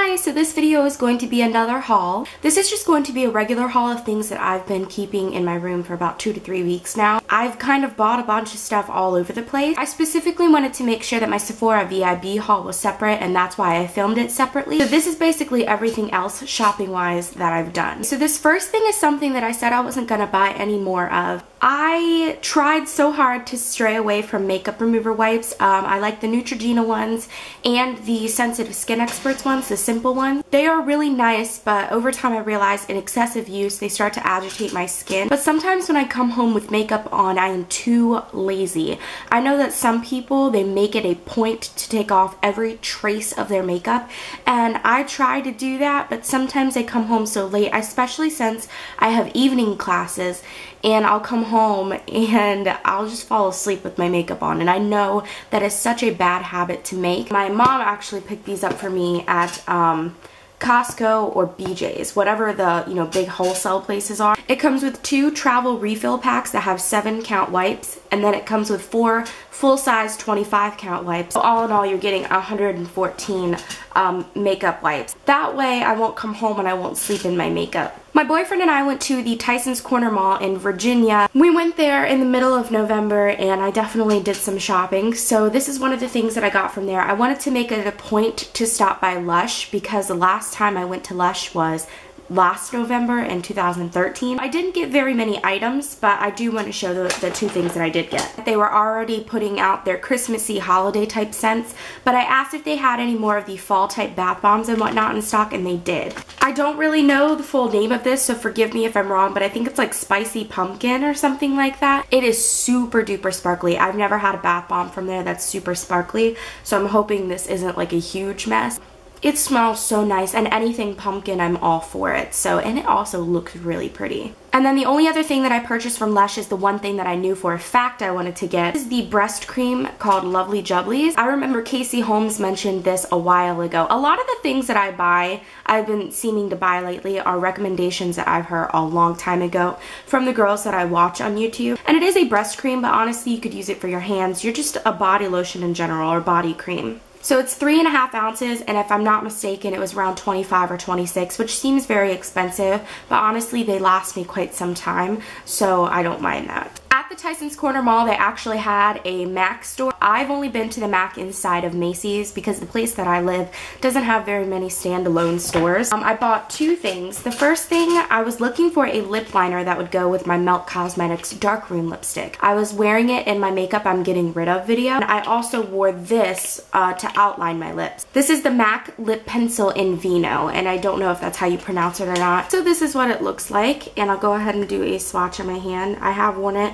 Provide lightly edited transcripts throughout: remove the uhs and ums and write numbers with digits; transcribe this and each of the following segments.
Hi, so this video is going to be another haul. This is just going to be a regular haul of things that I've been keeping in my room for about 2 to 3 weeks now. I've kind of bought a bunch of stuff all over the place. I specifically wanted to make sure that my Sephora VIB haul was separate, and that's why I filmed it separately. So this is basically everything else shopping wise that I've done. So this first thing is something that I said I wasn't gonna buy any more of. I tried so hard to stray away from makeup remover wipes. I like the Neutrogena ones and the Sensitive Skin Experts ones, the simple ones. They are really nice, but over time I realized in excessive use they start to agitate my skin. But sometimes when I come home with makeup on, I am too lazy. I know that some people, they make it a point to take off every trace of their makeup, and I try to do that, but sometimes I come home so late, especially since I have evening classes, and I'll come home and I'll just fall asleep with my makeup on, and I know that is such a bad habit to make. My mom actually picked these up for me at Costco or BJ's, whatever the big wholesale places are. It comes with 2 travel refill packs that have 7 count wipes, and then it comes with 4 full-size 25 count wipes. So all in all, you're getting 114 makeup wipes. That way I won't come home and I won't sleep in my makeup. My boyfriend and I went to the Tyson's Corner Mall in Virginia. We went there in the middle of November, and I definitely did some shopping. So this is one of the things that I got from there. I wanted to make it a point to stop by Lush because the last time I went to Lush was last November in 2013. I didn't get very many items, but I do want to show the 2 things that I did get. They were already putting out their Christmassy holiday type scents, but I asked if they had any more of the fall type bath bombs and whatnot in stock, and they did. I don't really know the full name of this, so forgive me if I'm wrong, but I think it's like spicy pumpkin or something like that. It is super duper sparkly. I've never had a bath bomb from there that's super sparkly, so I'm hoping this isn't like a huge mess. It smells so nice, and anything pumpkin, I'm all for it. And it also looks really pretty. And then the only other thing that I purchased from Lush is the one thing that I knew for a fact I wanted to get. This is the breast cream called Lovely Jubblies. I remember Casey Holmes mentioned this a while ago. A lot of the things that I buy, I've been seeming to buy lately, are recommendations that I've heard a long time ago from the girls that I watch on YouTube. And it is a breast cream, but honestly you could use it for your hands. You're just a body lotion in general, or body cream. So it's 3.5 ounces, and if I'm not mistaken, it was around 25 or 26, which seems very expensive, but honestly, they last me quite some time, so I don't mind that. At the Tyson's Corner Mall, they actually had a MAC store. I've only been to the MAC inside of Macy's because the place that I live doesn't have very many standalone stores. I bought 2 things. The first thing, I was looking for a lip liner that would go with my Milk Cosmetics Darkroom lipstick. I was wearing it in my makeup I'm getting rid of video, and I also wore this to outline my lips. This is the MAC Lip Pencil in Vino, and I don't know if that's how you pronounce it or not. So this is what it looks like, and I'll go ahead and do a swatch on my hand. I have worn it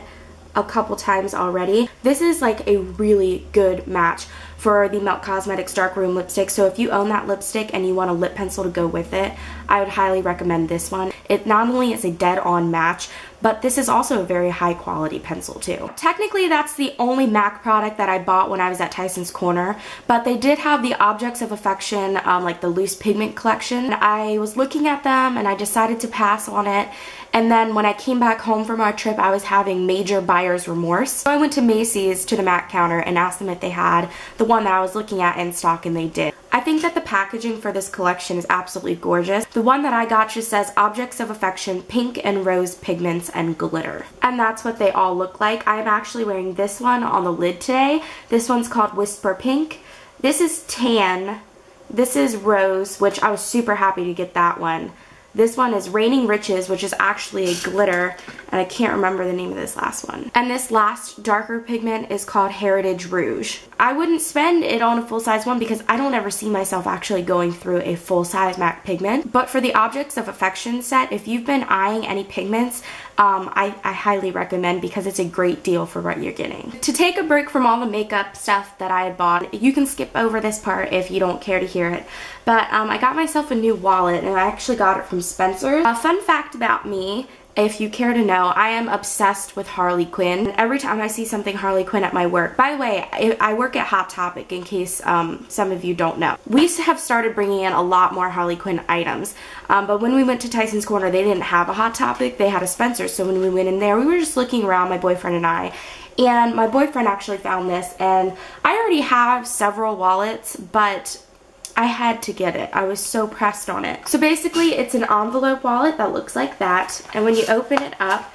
a couple times already. This is like a really good match for the Milk Cosmetics Darkroom lipstick, so if you own that lipstick and you want a lip pencil to go with it, I would highly recommend this one. It not only is a dead-on match, but this is also a very high quality pencil too. Technically that's the only MAC product that I bought when I was at Tyson's Corner, but they did have the Objects of Affection, like the loose pigment collection. I was looking at them and I decided to pass on it, and then when I came back home from our trip I was having major buyer's remorse. So I went to Macy's to the MAC counter and asked them if they had the one that I was looking at in stock, and they did. I think that the packaging for this collection is absolutely gorgeous. The one that I got just says Objects of Affection, Pink and Rose Pigments and Glitter. And that's what they all look like. I'm actually wearing this one on the lid today. This one's called Whisper Pink. This is Tan. This is Rose, which I was super happy to get that one. This one is Raining Riches, which is actually a glitter, and I can't remember the name of this last one. And this last darker pigment is called Heritage Rouge. I wouldn't spend it on a full-size one because I don't ever see myself actually going through a full-size MAC pigment. But for the Objects of Affection set, if you've been eyeing any pigments, I highly recommend, because it's a great deal for what you're getting. To take a break from all the makeup stuff that I had bought, you can skip over this part if you don't care to hear it, but I got myself a new wallet, and I actually got it from Spencer's. A fun fact about me, if you care to know, I am obsessed with Harley Quinn. Every time I see something Harley Quinn at my work. By the way, I work at Hot Topic, in case some of you don't know. We have started bringing in a lot more Harley Quinn items, but when we went to Tyson's Corner, they didn't have a Hot Topic, they had a Spencer's. So when we went in there, we were just looking around, my boyfriend and I, and my boyfriend actually found this, and I already have several wallets, but I had to get it. I was so pressed on it. So basically, it's an envelope wallet that looks like that. And when you open it up,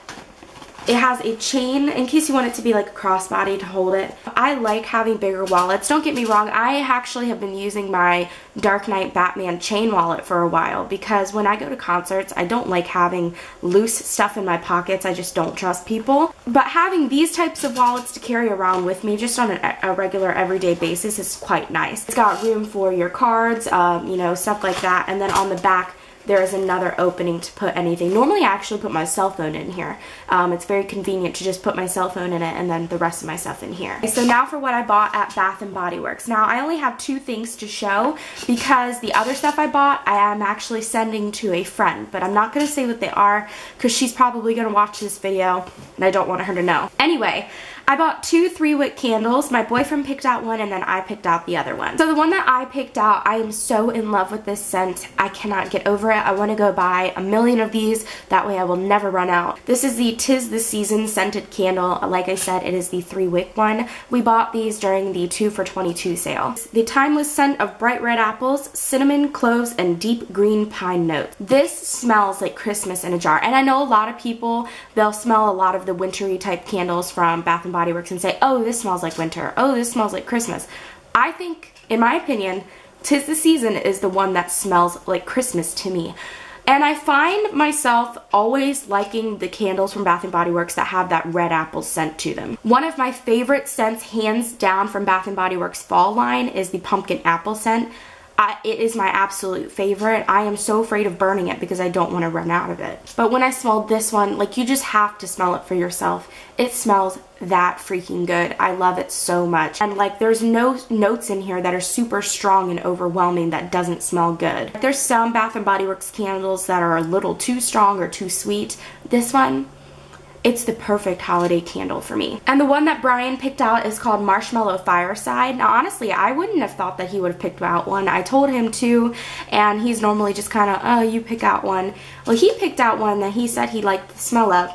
it has a chain in case you want it to be like a crossbody to hold it. I like having bigger wallets. Don't get me wrong, I actually have been using my Dark Knight Batman chain wallet for a while because when I go to concerts, I don't like having loose stuff in my pockets. I just don't trust people. But having these types of wallets to carry around with me just on a regular everyday basis is quite nice. It's got room for your cards, you know, stuff like that. And then on the back, there is another opening to put anything. Normally I actually put my cell phone in here. It's very convenient to just put my cell phone in it and then the rest of my stuff in here. So now for what I bought at Bath&BodyWorks. Now I only have 2 things to show because the other stuff I bought I am actually sending to a friend, but I'm not going to say what they are because she's probably going to watch this video and I don't want her to know. Anyway, I bought 2 3-wick candles. My boyfriend picked out one and then I picked out the other one. So the one that I picked out, I am so in love with this scent. I cannot get over it. I want to go buy a million of these. That way I will never run out. This is the 'Tis the Season scented candle. Like I said, it is the 3-wick one. We bought these during the 2 for $22 sale. The timeless scent of bright red apples, cinnamon, cloves, and deep green pine notes. This smells like Christmas in a jar. And I know a lot of people, they'll smell a lot of the wintry type candles from Bath&BodyWorks and say, oh, this smells like winter. Oh, this smells like Christmas. I think, in my opinion, 'Tis the Season is the one that smells like Christmas to me. And I find myself always liking the candles from Bath&BodyWorks that have that red apple scent to them. One of my favorite scents, hands down, from Bath&BodyWorks fall line is the pumpkin apple scent. It is my absolute favorite. I am so afraid of burning it because I don't want to run out of it. But when I smelled this one, like, you just have to smell it for yourself. It smells that freaking good. I love it so much. And like, there's no notes in here that are super strong and overwhelming that doesn't smell good. There's some Bath&BodyWorks candles that are a little too strong or too sweet. This one, it's the perfect holiday candle for me. And the one that Brian picked out is called Marshmallow Fireside. Now honestly, I wouldn't have thought that he would have picked out one. I told him to, and he's normally just kind of, oh, you pick out one. Well, he picked out one that he said he liked the smell of.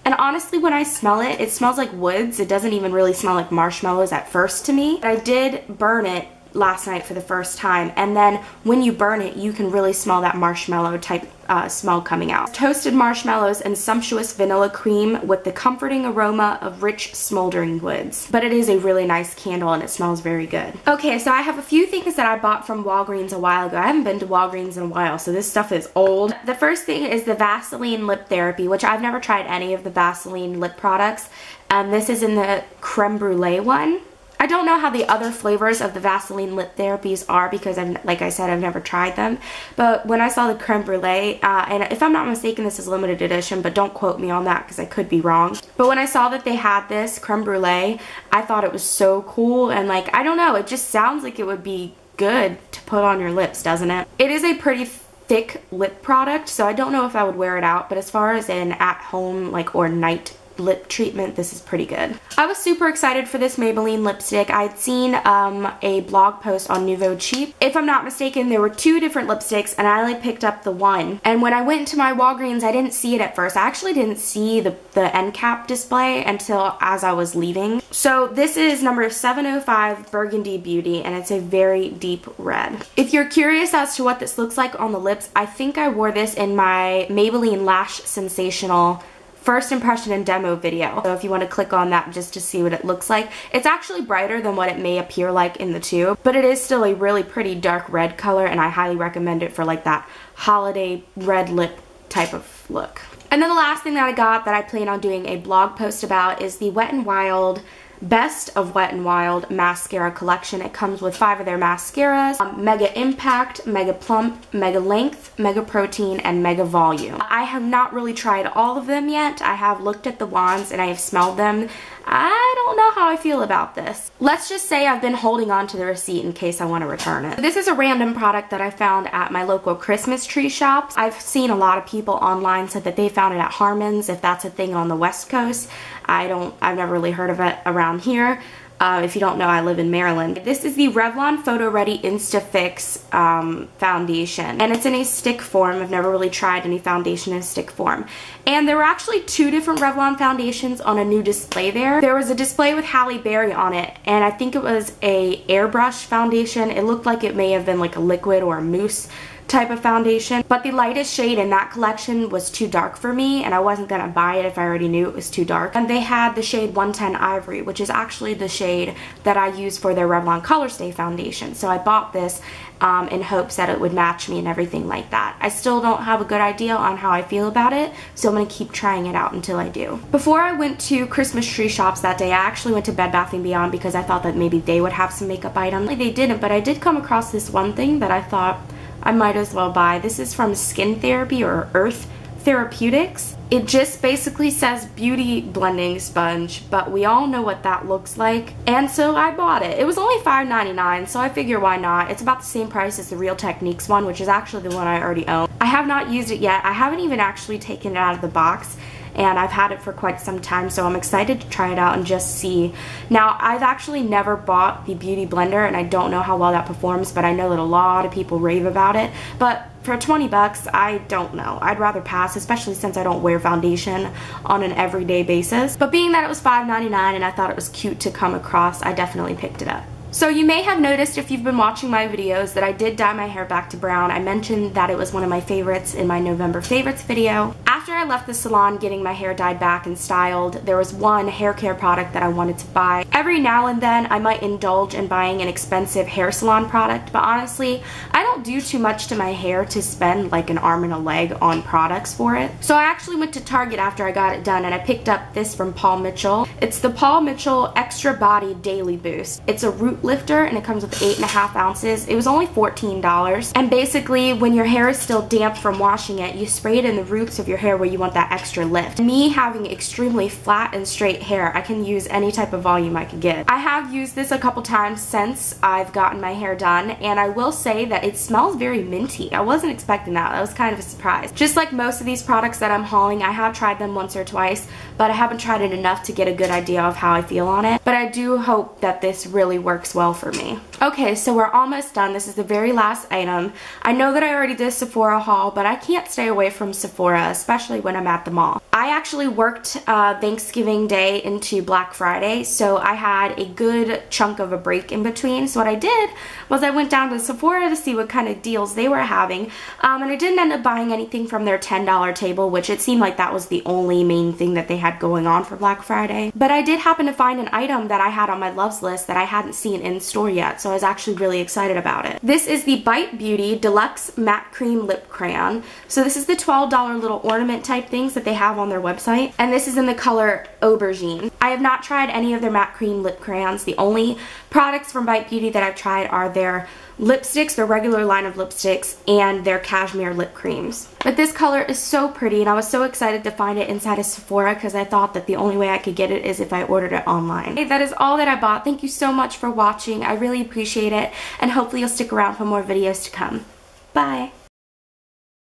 And honestly, when I smell it, it smells like woods. It doesn't even really smell like marshmallows at first to me. But I did burn it last night for the first time, and then when you burn it, you can really smell that marshmallow type smell coming out. Toasted marshmallows and sumptuous vanilla cream with the comforting aroma of rich smoldering woods. But it is a really nice candle and it smells very good. Okay, so I have a few things that I bought from Walgreens a while ago. I haven't been to Walgreens in a while, so this stuff is old. The first thing is the Vaseline Lip Therapy, which I've never tried any of the Vaseline lip products. This is in the creme brulee one. I don't know how the other flavors of the Vaseline Lip Therapies are because, like I said, I've never tried them. But when I saw the creme brulee, and if I'm not mistaken, this is limited edition, but don't quote me on that because I could be wrong. But when I saw that they had this creme brulee, I thought it was so cool, and like, I don't know, it just sounds like it would be good to put on your lips, doesn't it? It is a pretty thick lip product, so I don't know if I would wear it out, but as far as an at-home like or night lip treatment, this is pretty good. I was super excited for this Maybelline lipstick. I'd seen a blog post on Nouveau Cheap. If I'm not mistaken, there were 2 different lipsticks and I only picked up the one. And when I went to my Walgreens, I didn't see it at first. I actually didn't see the end cap display until as I was leaving. So this is number 705 Burgundy Beauty, and it's a very deep red. If you're curious as to what this looks like on the lips, I think I wore this in my Maybelline Lash Sensational first impression and demo video. So if you want to click on that just to see what it looks like. It's actually brighter than what it may appear like in the tube, but it is still a really pretty dark red color, and I highly recommend it for like that holiday red lip type of look. And then the last thing that I got that I plan on doing a blog post about is the Wet n Wild Best of Wet n Wild mascara collection. It comes with 5 of their mascaras: Mega Impact, Mega Plump, Mega Length, Mega Protein, and Mega Volume. I have not really tried all of them yet. I have looked at the wands and I have smelled them. I don't know how I feel about this. Let's just say I've been holding on to the receipt in case I want to return it. This is a random product that I found at my local Christmas tree shops. I've seen a lot of people online said that they found it at Harmon's, if that's a thing on the West Coast. I've never really heard of it around here. If you don't know, I live in Maryland. This is the Revlon Photo Ready Insta Fix foundation, and it's in a stick form. I've never really tried any foundation in a stick form. And there were actually 2 different Revlon foundations on a new display there. There was a display with Halle Berry on it, and I think it was a airbrush foundation. It looked like it may have been like a liquid or a mousse type of foundation, but the lightest shade in that collection was too dark for me, and I wasn't gonna buy it if I already knew it was too dark. And they had the shade 110 Ivory, which is actually the shade that I use for their Revlon Color Stay foundation. So I bought this in hopes that it would match me and everything like that. I still don't have a good idea on how I feel about it, so I'm gonna keep trying it out until I do. Before I went to Christmas tree shops that day, I actually went to Bed Bath & Beyond because I thought that maybe they would have some makeup items. They didn't, but I did come across this one thing that I thought I might as well buy. This is from Skin Therapy or Earth Therapeutics. It just basically says beauty blending sponge, but we all know what that looks like, and so I bought it. It was only $5.99, so I figure why not. It's about the same price as the Real Techniques one, which is actually the one I already own. I have not used it yet. I haven't even actually taken it out of the box, and I've had it for quite some time, so I'm excited to try it out and just see. Now, I've actually never bought the Beauty Blender, and I don't know how well that performs, but I know that a lot of people rave about it. But for 20 bucks, I don't know. I'd rather pass, especially since I don't wear foundation on an everyday basis. But being that it was $5.99 and I thought it was cute to come across, I definitely picked it up. So you may have noticed if you've been watching my videos that I did dye my hair back to brown. I mentioned that it was one of my favorites in my November favorites video. After I left the salon getting my hair dyed back and styled, there was one hair care product that I wanted to buy. Every now and then I might indulge in buying an expensive hair salon product, but honestly, I don't do too much to my hair to spend like an arm and a leg on products for it. So I actually went to Target after I got it done and I picked up this from Paul Mitchell. It's the Paul Mitchell Extra Body Daily Boost. It's a root lifter and it comes with 8.5 ounces. It was only $14, and basically when your hair is still damp from washing it, you spray it in the roots of your hair where you want that extra lift. Me having extremely flat and straight hair, I can use any type of volume I could get. I have used this a couple times since I've gotten my hair done, and I will say that it smells very minty. I wasn't expecting that. That was kind of a surprise. Just like most of these products that I'm hauling, I have tried them once or twice, but I haven't tried it enough to get a good idea of how I feel on it. But I do hope that this really works well for me. Okay, so we're almost done. This is the very last item. I know that I already did a Sephora haul, but I can't stay away from Sephora, especially when I'm at the mall. I actually worked Thanksgiving Day into Black Friday, so I had a good chunk of a break in between. So what I did was I went down to Sephora to see what kind of deals they were having, and I didn't end up buying anything from their $10 table, which it seemed like that was the only main thing that they had going on for Black Friday. But I did happen to find an item that I had on my loves list that I hadn't seen in store yet, so I was actually really excited about it. This is the Bite Beauty Deluxe Matte Cream Lip Crayon. So this is the $12 little ornament type things that they have on their website, and this is in the color Aubergine. I have not tried any of their matte cream lip crayons. The only products from Bite Beauty that I've tried are their lipsticks, their regular line of lipsticks, and their cashmere lip creams. But this color is so pretty, and I was so excited to find it inside of Sephora because I thought that the only way I could get it is if I ordered it online. Okay, that is all that I bought. Thank you so much for watching. I really appreciate it, and hopefully you'll stick around for more videos to come. Bye!